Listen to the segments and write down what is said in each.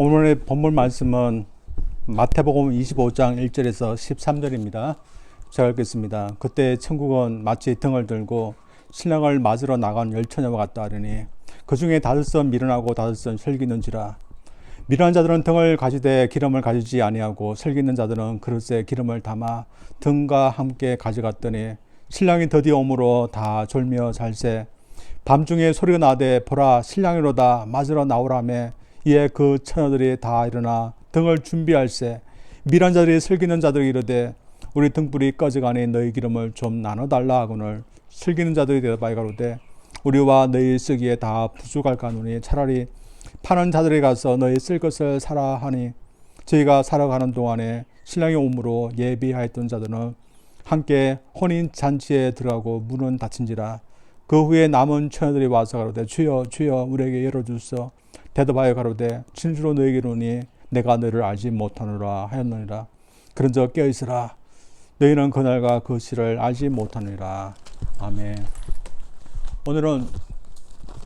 오늘의 본문 말씀은 마태복음 25장 1절에서 13절입니다. 제가 읽겠습니다. 그때 천국은 마치 등을 들고 신랑을 맞으러 나간 열 처녀와 같다 하더니 그 중에 다섯은 미련하고 다섯은 슬기는지라. 미련한 자들은 등을 가지되 기름을 가지지 아니하고 슬기는 자들은 그릇에 기름을 담아 등과 함께 가져갔더니 신랑이 드디어 오므로 다 졸며 잘새 밤중에 소리가 나되 보라 신랑이로다 맞으러 나오라매 이에 그 처녀들이 다 일어나 등을 준비할세 미련한 자들이 슬기는 자들이 이르되 우리 등불이 꺼져가니 너희 기름을 좀 나눠달라 하거늘 슬기는 자들이 대답하여 가로되 우리와 너희 쓰기에 다 부족할까 하노니 차라리 파는 자들이 가서 너희 쓸 것을 사라 하니 저희가 사러 가는 동안에 신랑이 오므로 예비하였던 자들은 함께 혼인 잔치에 들어가고 문은 닫힌지라. 그 후에 남은 처녀들이 와서 가로되 주여 주여 우리에게 열어주소. 대답하여 가로되 진실로 너희에게 이르노니 내가 너희를 알지 못하노라 하였느니라. 그런즉 깨어있으라 너희는 그날과 그 시를 알지 못하느니라. 아멘. 오늘은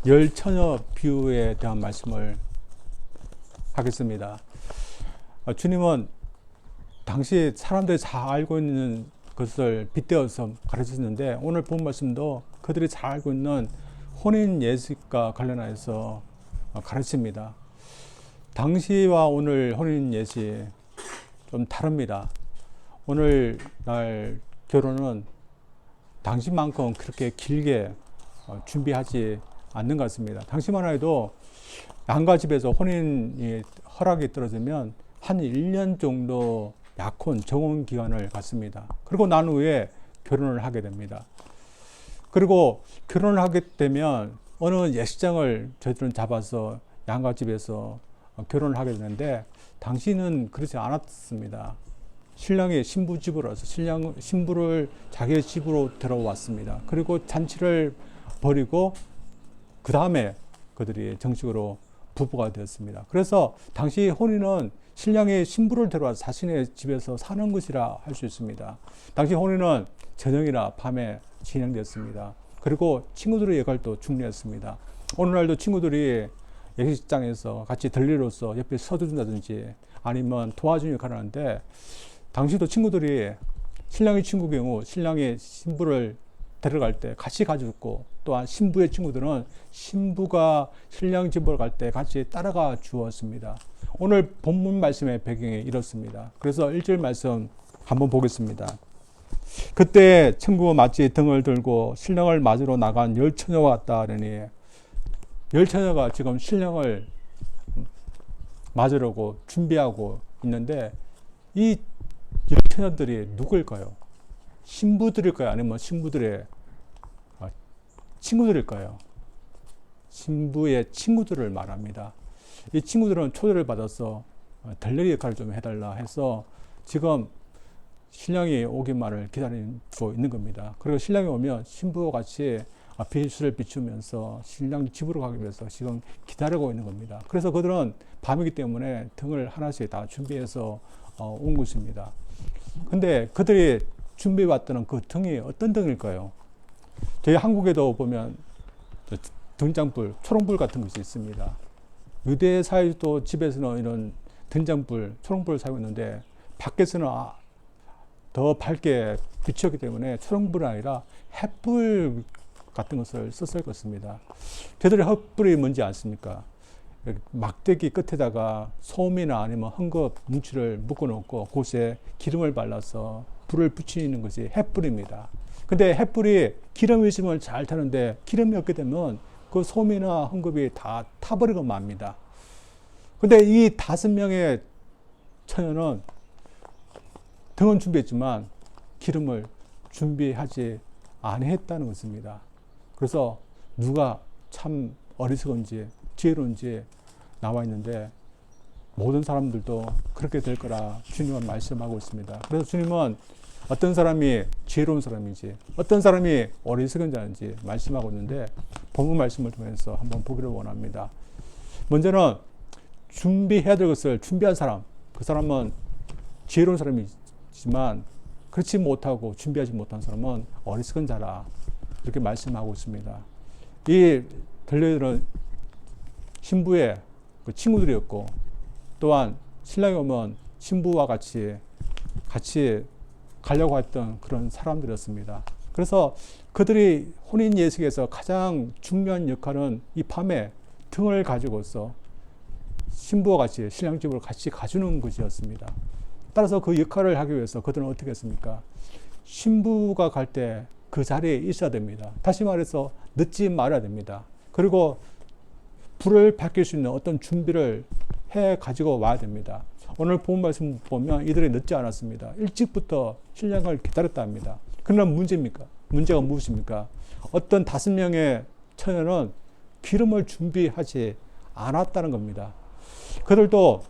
열 처녀 비유에 대한 말씀을 하겠습니다. 주님은 당시 사람들이 잘 알고 있는 것을 빗대어서 가르치셨는데 오늘 본 말씀도 그들이 잘 알고 있는 혼인 예식과 관련해서 가르칩니다. 당시와 오늘 혼인 예식 좀 다릅니다. 오늘날 결혼은 당시만큼 그렇게 길게 준비하지 않는 것 같습니다. 당시만 해도 양가 집에서 혼인이 허락이 떨어지면 한 1년 정도 약혼 정혼 기간을 갖습니다. 그리고 난 후에 결혼을 하게 됩니다. 그리고 결혼을 하게 되면 어느 예식장을 저희들은 잡아서 양가 집에서 결혼을 하게 되는데 당시는 그렇지 않았습니다. 신랑이 신부 집으로 와서 신부를 자기의 집으로 들어왔습니다. 그리고 잔치를 벌이고 그 다음에 그들이 정식으로 부부가 되었습니다. 그래서 당시 혼인은 신랑이 신부를 데려와서 자신의 집에서 사는 것이라 할 수 있습니다. 당시 혼인은 저녁이나 밤에 진행되었습니다. 그리고 친구들의 역할도 중요했습니다. 오늘날도 친구들이 예식장에서 같이 들리로서 옆에 서준다든지 아니면 도와주는 역할을 하는데 당시도 친구들이 신랑의 친구 경우 신랑이 신부를 데려갈 때 같이 가주고 또한 신부의 친구들은 신부가 신랑 집으로 갈 때 같이 따라가 주었습니다. 오늘 본문 말씀의 배경이 이렇습니다. 그래서 1절 말씀 한번 보겠습니다. 그때 천국은 마치 등을 들고 신랑을 맞으러 나간 열 처녀와 같다 하더니 열 처녀가 지금 신랑을 맞으려고 준비하고 있는데 이 열 처녀들이 누구일까요? 신부들일까요? 아니면 신부들의 친구들일까요? 신부의 친구들을 말합니다. 이 친구들은 초대를 받아서 들레리 역할을 좀 해달라 해서 지금 신랑이 오기만을 기다리고 있는 겁니다. 그리고 신랑이 오면 신부와 같이 빛을 비추면서 신랑 집으로 가기 위해서 지금 기다리고 있는 겁니다. 그래서 그들은 밤이기 때문에 등을 하나씩 다 준비해서 온 것입니다. 근데 그들이 준비해왔던 그 등이 어떤 등일까요? 저희 한국에도 보면 등장불, 초롱불 같은 것이 있습니다. 유대 사회도 집에서는 이런 등장불, 초롱불을 사용했는데 밖에서는 더 밝게 비추었기 때문에 초롱불이 아니라 햇불 같은 것을 썼을 것입니다. 저들의 햇불이 뭔지 아십니까? 막대기 끝에다가 솜이나 아니면 헝겊 뭉치를 묶어놓고 그곳에 기름을 발라서 불을 붙이는 것이 햇불입니다. 근데 햇불이 기름이 있으면 잘 타는데 기름이 없게 되면 그 솜이나 헝겊이 다 타버리고 맙니다. 근데 이 5명의 처녀는 등은 준비했지만 기름을 준비하지 아니했다는 것입니다. 그래서 누가 참 어리석은지 지혜로운지 나와 있는데 모든 사람들도 그렇게 될 거라 주님은 말씀하고 있습니다. 그래서 주님은 어떤 사람이 지혜로운 사람인지 어떤 사람이 어리석은 자인지 말씀하고 있는데 본문 말씀을 통해서 한번 보기를 원합니다. 먼저는 준비해야 될 것을 준비한 사람, 그 사람은 지혜로운 사람이지만 그렇지 못하고 준비하지 못한 사람은 어리석은 자라 이렇게 말씀하고 있습니다. 이 들려들은 신부의 그 친구들이었고 또한 신랑이 오면 신부와 같이 가려고 했던 그런 사람들이었습니다. 그래서 그들이 혼인 예식에서 가장 중요한 역할은 이 밤에 등을 가지고서 신부와 같이 신랑 집으로 같이 가주는 것이었습니다. 따라서 그 역할을 하기 위해서 그들은 어떻게 했습니까? 신부가 갈 때 그 자리에 있어야 됩니다. 다시 말해서 늦지 말아야 됩니다. 그리고 불을 밝힐 수 있는 어떤 준비를 해 가지고 와야 됩니다. 오늘 본 말씀 보면 이들이 늦지 않았습니다. 일찍부터 신랑을 기다렸다 합니다. 그러나 문제가 무엇입니까? 어떤 5명의 처녀는 기름을 준비하지 않았다는 겁니다. 그들도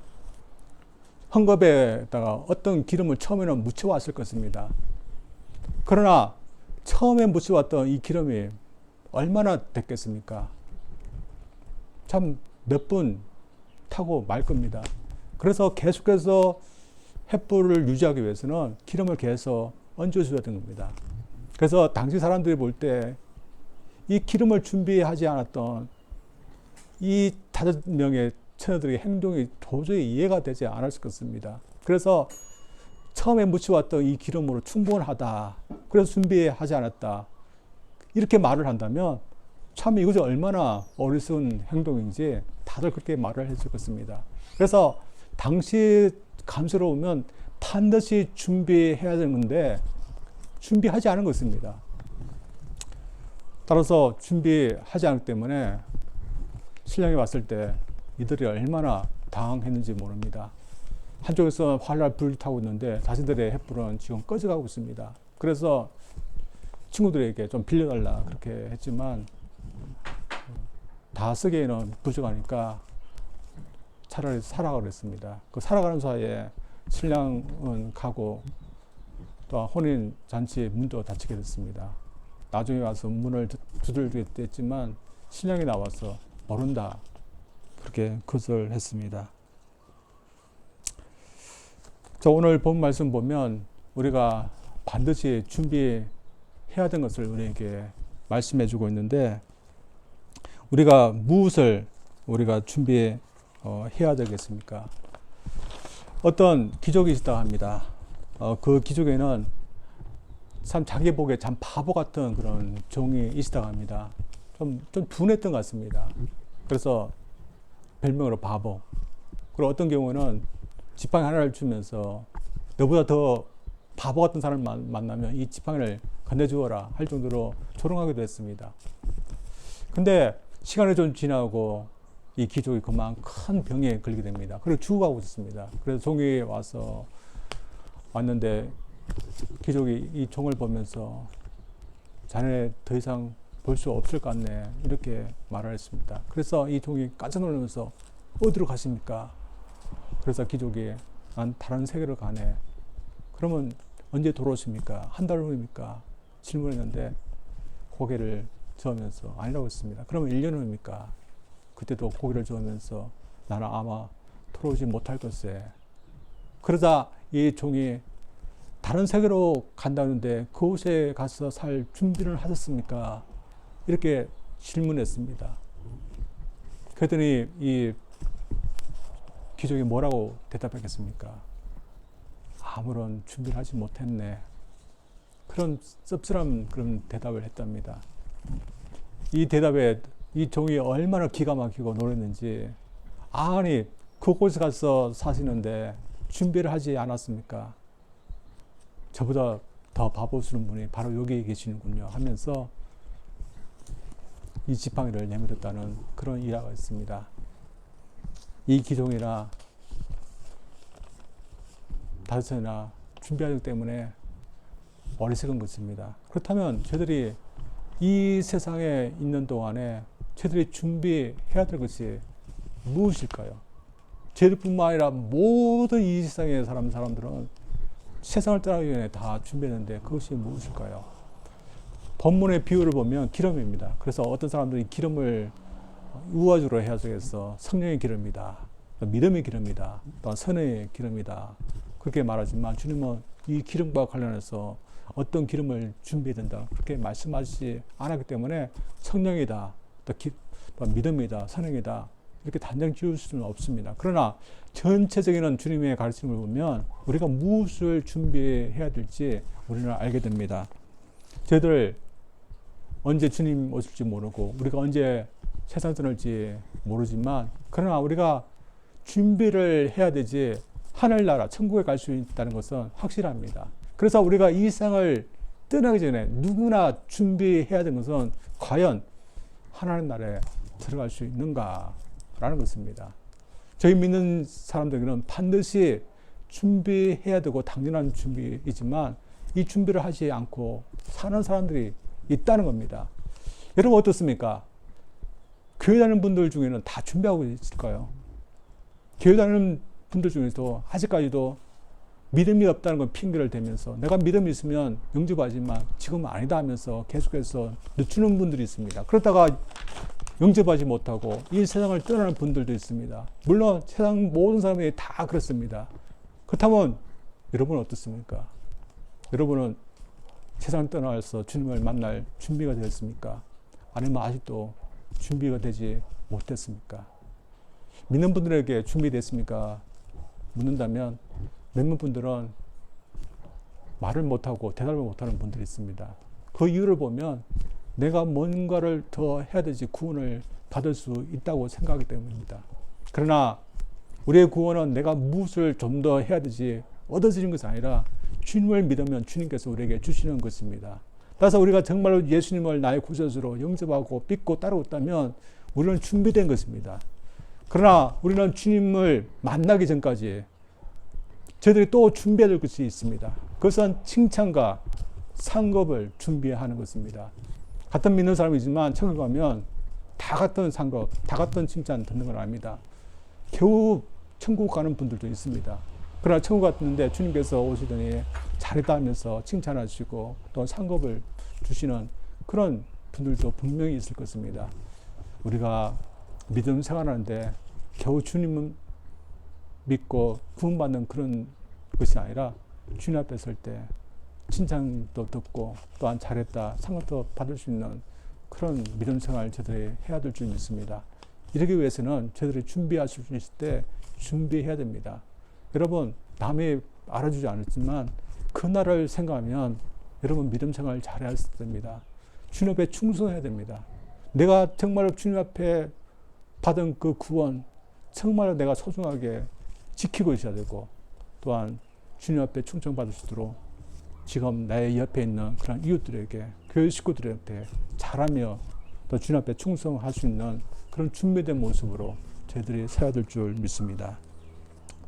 헝겊에다가 어떤 기름을 처음에는 묻혀왔을 것입니다. 그러나 처음에 묻혀왔던 이 기름이 얼마나 됐겠습니까? 참 몇 분 타고 말 겁니다. 그래서 계속해서 횃불을 유지하기 위해서는 기름을 계속 얹어줘야 되는 겁니다. 그래서 당시 사람들이 볼 때 이 기름을 준비하지 않았던 이 5명의 처녀들의 행동이 도저히 이해가 되지 않았을 것입니다. 그래서 처음에 묻혀왔던 이 기름으로 충분하다. 그래서 준비하지 않았다. 이렇게 말을 한다면 참 이것이 얼마나 어리석은 행동인지 다들 그렇게 말을 해줄 것입니다. 그래서 당시 감수로 보면 반드시 준비해야 되는 건데 준비하지 않은 것입니다. 따라서 준비하지 않기 때문에 신랑이 왔을 때 이들이 얼마나 당황했는지 모릅니다. 한쪽에서 활활 불타고 있는데 자신들의 횃불은 지금 꺼져가고 있습니다. 그래서 친구들에게 좀 빌려달라 그렇게 했지만 다 쓰기에는 부족하니까 차라리 사라가 그랬습니다. 그 살아가는 사이에 신랑은 가고 또 혼인 잔치 문도 닫히게 됐습니다. 나중에 와서 문을 두들기게 됐지만 신랑이 나와서 모른다 그렇게 거절했습니다. 자, 오늘 본 말씀 보면 우리가 반드시 준비해야 되는 것을 우리에게 말씀해 주고 있는데 우리가 무엇을 우리가 준비해야 되겠습니까? 어떤 귀족이 있다고 합니다. 그 귀족에는 참 자기 보기에 참 바보 같은 그런 종이 있다고 합니다. 좀 둔했던 것 같습니다. 그래서 별명으로 바보. 그리고 어떤 경우는 지팡이 하나를 주면서 너보다 더 바보 같은 사람을 만나면 이 지팡이를 건네주어라 할 정도로 조롱하기도 했습니다. 근데 시간이 좀 지나고 이 귀족이 그만 큰 병에 걸리게 됩니다. 그리고 죽어가고 있습니다. 그래서 종이 왔는데 귀족이 이 종을 보면서 자네 더 이상 볼 수 없을 것 같네 이렇게 말을 했습니다. 그래서 이 종이 깜짝 놀라면서 어디로 가십니까? 그래서 귀족이 난 다른 세계로 가네. 그러면 언제 돌아오십니까? 한 달 후입니까? 질문했는데 고개를 저으면서 아니라고 했습니다. 그러면 1년 후입니까? 그때도 고개를 저으면서 나는 아마 돌아오지 못할 것에. 그러자 이 종이 다른 세계로 간다는데 그곳에 가서 살 준비를 하셨습니까? 이렇게 질문했습니다. 그랬더니 이 귀족이 뭐라고 대답했겠습니까? 아무런 준비를 하지 못했네. 그런 씁쓸한 그런 대답을 했답니다. 이 대답에 이 종이 얼마나 기가 막히고 놀랐는지, 아니 그곳에 가서 사시는데 준비를 하지 않았습니까? 저보다 더 바보스러운 분이 바로 여기 계시는군요 하면서 이 지팡이를 내밀었다는 그런 일화가 있습니다. 이 기종이나 다섯이나 준비하기 때문에 어리석은 것입니다. 그렇다면 저희들이 이 세상에 있는 동안에 저희들이 준비해야 될 것이 무엇일까요? 저희들뿐만 아니라 모든 이 세상의 사람들은 세상을 떠나기 전에 다 준비했는데 그것이 무엇일까요? 본문의 비유를 보면 기름입니다. 그래서 어떤 사람들이 기름을 우화주로 해석해서 성령의 기름이다, 믿음의 기름이다, 또한 선의 기름이다 그렇게 말하지만 주님은 이 기름과 관련해서 어떤 기름을 준비해야 된다 그렇게 말씀하시지 않았기 때문에 성령이다, 또 믿음이다, 선행이다 이렇게 단정 지을 수는 없습니다. 그러나 전체적인 주님의 가르침을 보면 우리가 무엇을 준비해야 될지 우리는 알게 됩니다. 저희들 언제 주님 오실지 모르고 우리가 언제 세상 떠날지 모르지만 그러나 우리가 준비를 해야 되지 하늘나라 천국에 갈 수 있다는 것은 확실합니다. 그래서 우리가 이 세상을 떠나기 전에 누구나 준비해야 되는 것은 과연 하나님 나라에 들어갈 수 있는가라는 것입니다. 저희 믿는 사람들에게는 반드시 준비해야 되고 당연한 준비이지만 이 준비를 하지 않고 사는 사람들이 있다는 겁니다. 여러분 어떻습니까? 교회 다니는 분들 중에는 다 준비하고 있을까요? 교회 다니는 분들 중에서 아직까지도 믿음이 없다는 건 핑계를 대면서 내가 믿음이 있으면 영접하지만 지금은 아니다 하면서 계속해서 늦추는 분들이 있습니다. 그러다가 영접하지 못하고 이 세상을 떠나는 분들도 있습니다. 물론 세상 모든 사람이 다 그렇습니다. 그렇다면 여러분은 어떻습니까? 여러분은 세상 떠나서 주님을 만날 준비가 되었습니까? 아니면 아직도 준비가 되지 못했습니까? 믿는 분들에게 준비됐습니까? 묻는다면 몇몇 분들은 말을 못하고 대답을 못하는 분들이 있습니다. 그 이유를 보면 내가 뭔가를 더 해야 되지 구원을 받을 수 있다고 생각하기 때문입니다. 그러나 우리의 구원은 내가 무엇을 좀 더 해야 되지 얻어지는 것이 아니라 주님을 믿으면 주님께서 우리에게 주시는 것입니다. 따라서 우리가 정말로 예수님을 나의 구세주로 영접하고 믿고 따르고 우리는 준비된 것입니다. 그러나 우리는 주님을 만나기 전까지 저희들이 또 준비해야 될 것이 있습니다. 그것은 칭찬과 상급을 준비하는 것입니다. 같은 믿는 사람이지만 천국 가면 다 같은 상급, 다 같은 칭찬 듣는 건 아닙니다. 겨우 천국 가는 분들도 있습니다. 그러나 천국 갔는데 주님께서 오시더니 잘했다 하면서 칭찬하시고 또 상급을 주시는 그런 분들도 분명히 있을 것입니다. 우리가 믿음 생활하는데 겨우 주님은 믿고 구원받는 그런 것이 아니라 주님 앞에 설 때 칭찬도 듣고 또한 잘했다 상급도 받을 수 있는 그런 믿음 생활 저들이 해야 될 줄 믿습니다. 이러기 위해서는 저들이 준비하실 수 있을 때 준비해야 됩니다. 여러분 남이 알아주지 않았지만 그날을 생각하면 여러분 믿음 생활 잘해야 됩니다. 주님 앞에 충성해야 됩니다. 내가 정말로 주님 앞에 받은 그 구원 정말로 내가 소중하게 지키고 있어야 되고 또한 주님 앞에 충성받을 수 있도록 지금 나의 옆에 있는 그런 이웃들에게 교회 식구들한테 잘하며 또 주님 앞에 충성할 수 있는 그런 준비된 모습으로 저희들이 서야 될 줄 믿습니다.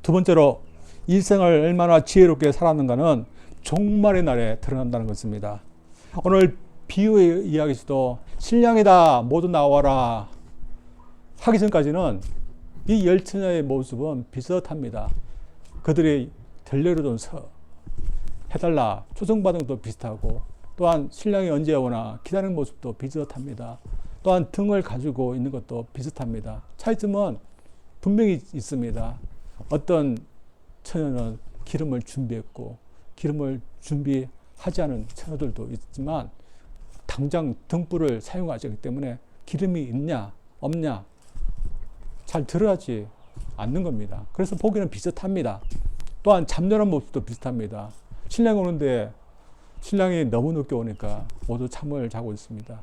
두 번째로 일생을 얼마나 지혜롭게 살았는가는 종말의 날에 드러난다는 것입니다. 오늘 비유의 이야기에서도 신령이다 모두 나와라 하기 전까지는 이 열처녀의 모습은 비슷합니다. 그들이 들려오던 해달라 초청받은 것도 비슷하고 또한 신랑이 언제 오나 기다리는 모습도 비슷합니다. 또한 등을 가지고 있는 것도 비슷합니다. 차이점은 분명히 있습니다. 어떤 처녀는 기름을 준비했고 기름을 준비하지 않은 처녀들도 있지만 당장 등불을 사용하지 않기 때문에 기름이 있냐 없냐 잘 드러나지 않는 겁니다. 그래서 보기는 비슷합니다. 또한 잠자는 모습도 비슷합니다. 신랑이 오는데 신랑이 너무 늦게 오니까 모두 잠을 자고 있습니다.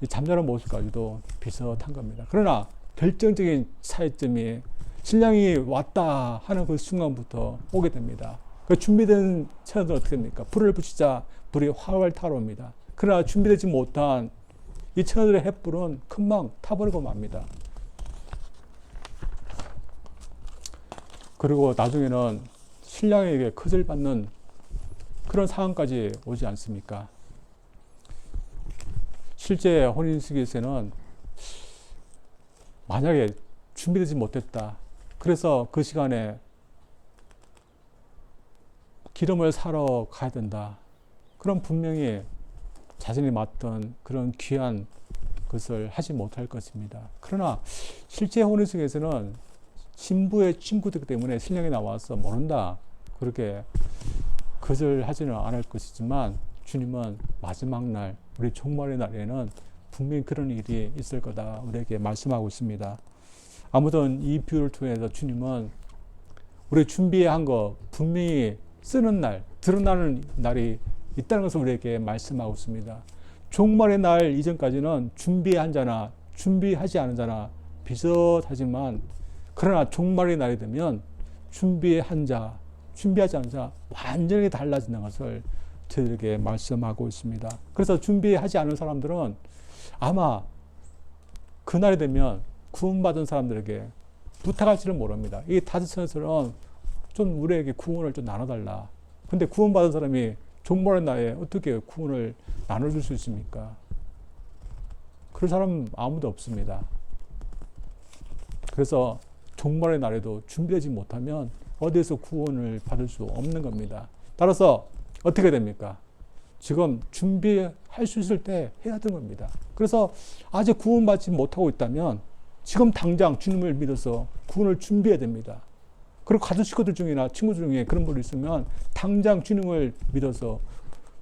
이 잠자는 모습까지도 비슷한 겁니다. 그러나 결정적인 차이점이 신랑이 왔다 하는 그 순간부터 오게 됩니다. 그 준비된 처녀들은 어떻게 됩니까? 불을 붙이자 불이 활활 타오릅니다. 그러나 준비되지 못한 이 처녀들의 횃불은 금방 타버리고 맙니다. 그리고 나중에는 신랑에게 거절받는 그런 상황까지 오지 않습니까? 실제 혼인식에서는 만약에 준비되지 못했다. 그래서 그 시간에 기름을 사러 가야 된다. 그럼 분명히 자신이 맡은 그런 귀한 것을 하지 못할 것입니다. 그러나 실제 혼인식에서는 신부의 친구들 때문에 신랑이 나와서 모른다. 그렇게 거절하지는 않을 것이지만 주님은 마지막 날, 우리 종말의 날에는 분명히 그런 일이 있을 거다. 우리에게 말씀하고 있습니다. 아무튼 이 비유를 통해서 주님은 우리 준비한 거 분명히 쓰는 날, 드러나는 날이 있다는 것을 우리에게 말씀하고 있습니다. 종말의 날 이전까지는 준비한 자나 준비하지 않은 자나 비슷하지만, 그러나 종말의 날이 되면 준비한 자, 준비하지 않은 자 완전히 달라진다는 것을 저희에게 말씀하고 있습니다. 그래서 준비하지 않은 사람들은 아마 그날이 되면 구원받은 사람들에게 부탁할지를 모릅니다. 이 다윗처럼 좀 우리에게 구원을 좀 나눠달라. 근데 구원받은 사람이 종말의 날에 어떻게 구원을 나눠줄 수 있습니까? 그런 사람 아무도 없습니다. 그래서 종말의 날에도 준비하지 못하면 어디에서 구원을 받을 수 없는 겁니다. 따라서 어떻게 됩니까? 지금 준비할 수 있을 때 해야 되는 겁니다. 그래서 아직 구원받지 못하고 있다면 지금 당장 주님을 믿어서 구원을 준비해야 됩니다. 그리고 가족 식구들 중이나 친구 중에 그런 분이 있으면 당장 주님을 믿어서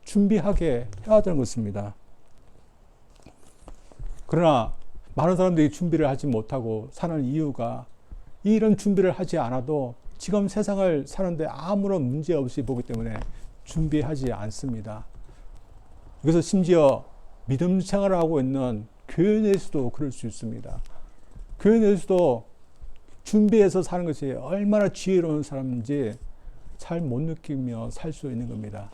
준비하게 해야 되는 것입니다. 그러나 많은 사람들이 준비를 하지 못하고 사는 이유가 이런 준비를 하지 않아도 지금 세상을 사는데 아무런 문제 없이 보기 때문에 준비하지 않습니다. 그래서 심지어 믿음 생활을 하고 있는 교회 내에서도 그럴 수 있습니다. 교회 내에서도 준비해서 사는 것이 얼마나 지혜로운 사람인지 잘 못 느끼며 살 수 있는 겁니다.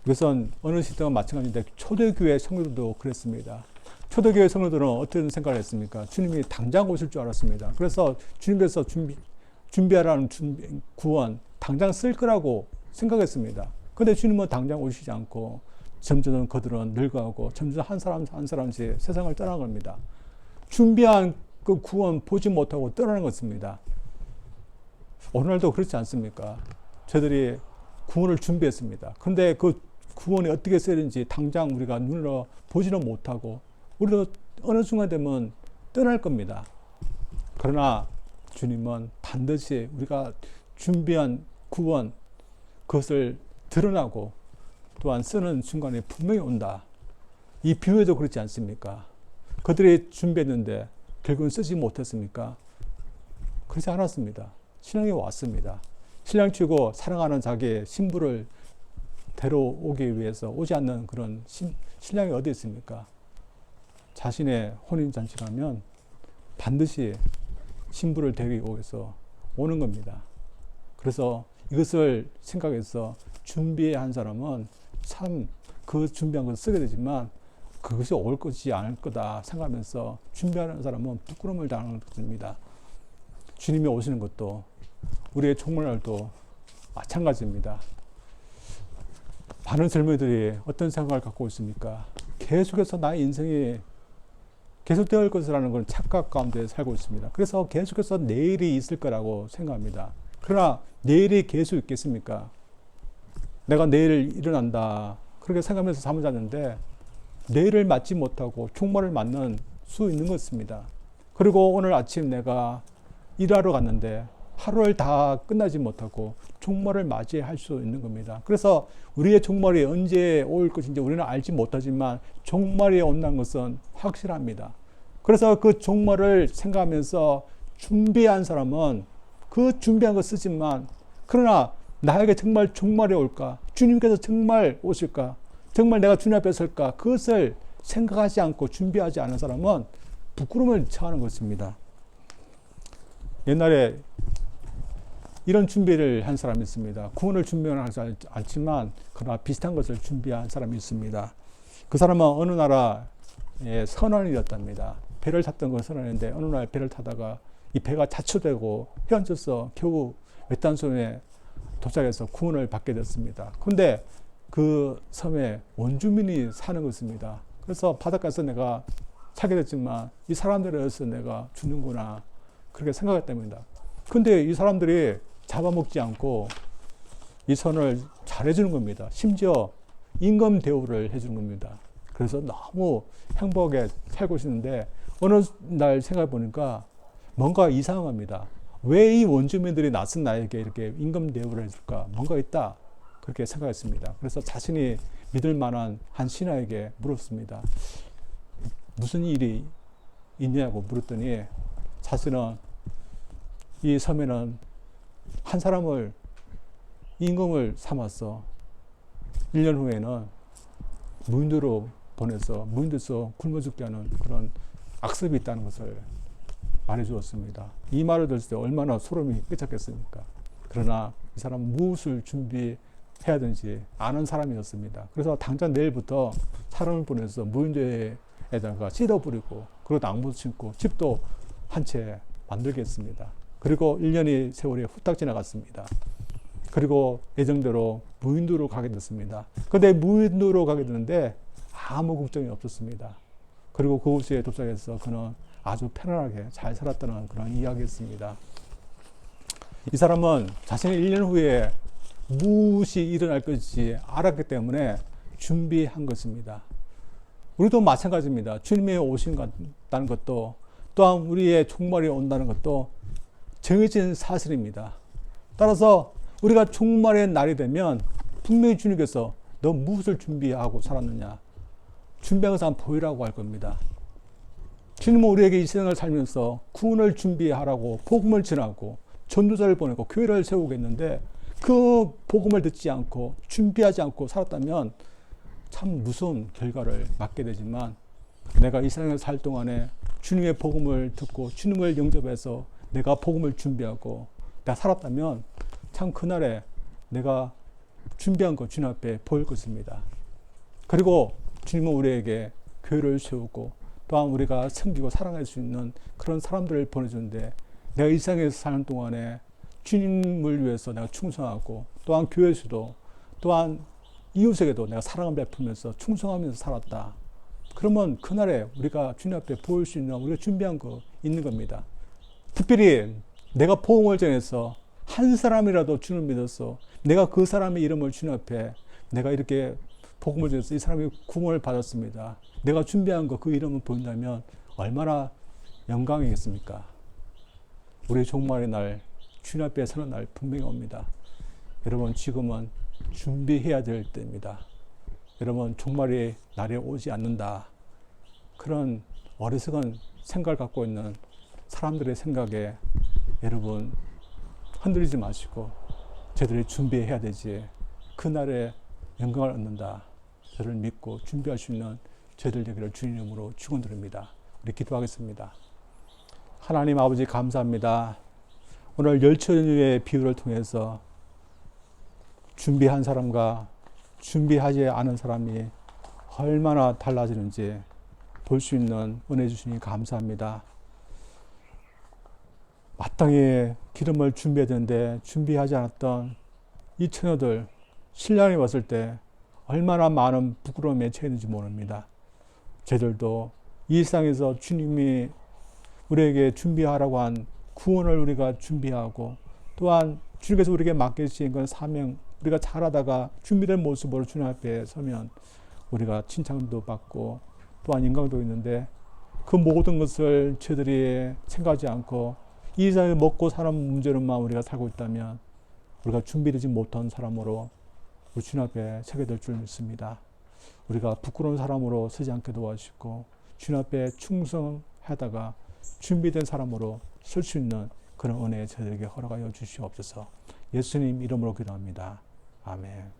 이것은 어느 시대와 마찬가지인데 초대교회 성도들도 그랬습니다. 초대교회 성도들은 어떤 생각을 했습니까? 주님이 당장 오실 줄 알았습니다. 그래서 주님께서 준비하라는 구원 당장 쓸 거라고 생각했습니다. 그런데 주님은 당장 오시지 않고 점점 그들은 늙어가고 점점 한 사람 한 사람씩 세상을 떠나는 겁니다. 준비한 그 구원 보지 못하고 떠나는 것입니다. 오늘날도 그렇지 않습니까? 저희들이 구원을 준비했습니다. 그런데 그 구원이 어떻게 쓰여지는지 당장 우리가 눈으로 보지는 못하고 우리도 어느 순간 되면 떠날 겁니다. 그러나 주님은 반드시 우리가 준비한 구원 그것을 드러나고 또한 쓰는 순간이 분명히 온다. 이 비유에도 그렇지 않습니까? 그들이 준비했는데 결국은 쓰지 못했습니까? 그렇지 않았습니다. 신랑이 왔습니다. 신랑 치고 사랑하는 자기의 신부를 데려오기 위해서 오지 않는 그런 신랑이 어디 있습니까? 자신의 혼인잔치라면 반드시 신부를 데리고 오서 오는 겁니다. 그래서 이것을 생각해서 준비한 사람은 참 그 준비한 것을 쓰게 되지만 그것이 올 것이 아닐 거다 생각하면서 준비하는 사람은 부끄러움을 당하는 것입니다. 주님이 오시는 것도 우리의 종말날도 마찬가지입니다. 많은 젊은이들이 어떤 생각을 갖고 있습니까? 계속해서 나의 인생이 계속되어 것이라는 건 착각 가운데 살고 있습니다. 그래서 계속해서 내일이 있을 거라고 생각합니다. 그러나 내일이 계속 있겠습니까? 내가 내일 일어난다 그렇게 생각하면서 잠을 잤는데 내일을 맞지 못하고 종말을 맞는 수 있는 것입니다. 그리고 오늘 아침 내가 일하러 갔는데 하루를 다 끝나지 못하고 종말을 맞이할 수 있는 겁니다. 그래서 우리의 종말이 언제 올 것인지 우리는 알지 못하지만 종말이 온다는 것은 확실합니다. 그래서 그 종말을 생각하면서 준비한 사람은 그 준비한 거 쓰지만 그러나 나에게 정말 종말이 올까? 주님께서 정말 오실까? 정말 내가 주님 앞에 설까? 그것을 생각하지 않고 준비하지 않은 사람은 부끄러움을 처하는 것입니다. 옛날에 이런 준비를 한 사람이 있습니다. 구원을 준비하지 않지만 그러나 비슷한 것을 준비한 사람이 있습니다. 그 사람은 어느 나라의 선원이었답니다. 배를 탔던 건 선원인데 어느 날 배를 타다가 이 배가 자초되고 헤엄쳐서 겨우 외딴 섬에 도착해서 구원을 받게 됐습니다. 그런데 그 섬에 원주민이 사는 것입니다. 그래서 바닷가에서 내가 살게 됐지만 이 사람들에 의해서 내가 죽는구나 그렇게 생각했답니다. 근데 이 사람들이 잡아먹지 않고 이 선을 잘해주는 겁니다. 심지어 임금 대우를 해주는 겁니다. 그래서 너무 행복하게 살고 있는데 어느 날 생각해 보니까 뭔가 이상합니다. 왜 이 원주민들이 낯선 나에게 이렇게 임금 대우를 해줄까? 뭔가 있다. 그렇게 생각했습니다. 그래서 자신이 믿을 만한 한 신하에게 물었습니다. 무슨 일이 있냐고 물었더니 사실은 이 섬에는 한 사람을 임금을 삼아서 1년 후에는 무인도로 보내서 무인도에서 굶어 죽게 하는 그런 악습이 있다는 것을 말해 주었습니다. 이 말을 들을 때 얼마나 소름이 끼쳤겠습니까? 그러나 이 사람은 무엇을 준비해야 되는지 아는 사람이었습니다. 그래서 당장 내일부터 사람을 보내서 무인도에다가 씻어 뿌리고 그리고 나무도 심고 집도 한 채 만들겠습니다. 그리고 1년의 세월이 후딱 지나갔습니다. 그리고 예정대로 무인도로 가게 됐습니다. 그런데 무인도로 가게 되는데 아무 걱정이 없었습니다. 그리고 그곳에 도착해서 그는 아주 편안하게 잘 살았다는 그런 이야기였습니다. 이 사람은 자신의 1년 후에 무엇이 일어날 것인지 알았기 때문에 준비한 것입니다. 우리도 마찬가지입니다. 주님이 오신다는 것도 또한 우리의 종말이 온다는 것도 정해진 사실입니다. 따라서 우리가 종말의 날이 되면 분명히 주님께서 너 무엇을 준비하고 살았느냐 준비한 것을 한번 보이라고 할 겁니다. 주님은 우리에게 이 세상을 살면서 구원을 준비하라고 복음을 전하고 전도자를 보내고 교회를 세우겠는데 그 복음을 듣지 않고 준비하지 않고 살았다면 참 무서운 결과를 맞게 되지만 내가 이 세상에 살 동안에 주님의 복음을 듣고 주님을 영접해서 내가 복음을 준비하고 내가 살았다면 참 그날에 내가 준비한 것 주님 앞에 보일 것입니다. 그리고 주님은 우리에게 교회를 세우고 또한 우리가 섬기고 사랑할 수 있는 그런 사람들을 보내주는데 내가 이 세상에서 사는 동안에 주님을 위해서 내가 충성하고 또한 교회에서도 또한 이웃에게도 내가 사랑을 베풀면서 충성하면서 살았다. 그러면 그날에 우리가 주님 앞에 보일 수 있는 우리가 준비한 거 있는 겁니다. 특별히 내가 복음을 전해서 한 사람이라도 주님을 믿어서 내가 그 사람의 이름을 주님 앞에 내가 이렇게 복음을 전해서 이 사람이 구원을 받았습니다. 내가 준비한 거 그 이름을 보인다면 얼마나 영광이겠습니까? 우리 종말의 날 주님 앞에 서는 날 분명히 옵니다. 여러분 지금은 준비해야 될 때입니다. 여러분 종말의 날이 오지 않는다. 그런 어리석은 생각을 갖고 있는 사람들의 생각에 여러분 흔들리지 마시고 저들이 준비해야 되지. 그날에 영광을 얻는다. 저를 믿고 준비할 수 있는 저희들 되기를 주님 이름으로 축원드립니다. 우리 기도하겠습니다. 하나님 아버지 감사합니다. 오늘 열처녀의 비유를 통해서 준비한 사람과 준비하지 않은 사람이 얼마나 달라지는지 볼 수 있는 은혜 주시니 감사합니다. 마땅히 기름을 준비해야 되는데 준비하지 않았던 이 처녀들 신랑이 왔을 때 얼마나 많은 부끄러움에 처했는지 모릅니다. 저희들도 이 세상에서 주님이 우리에게 준비하라고 한 구원을 우리가 준비하고 또한 주님께서 우리에게 맡겨주신 그 사명 우리가 잘하다가 준비된 모습으로 주님 앞에 서면 우리가 칭찬도 받고 또한 영광도 있는데 그 모든 것을 저희들이 생각하지 않고 이 세상에 먹고 사는 문제로만 우리가 살고 있다면 우리가 준비되지 못한 사람으로 우리 주님 앞에 서게 될 줄 믿습니다. 우리가 부끄러운 사람으로 서지 않게 도와주시고 주님 앞에 충성하다가 준비된 사람으로 설 수 있는 그런 은혜 저희에게 허락하여 주시옵소서. 예수님 이름으로 기도합니다. 아멘.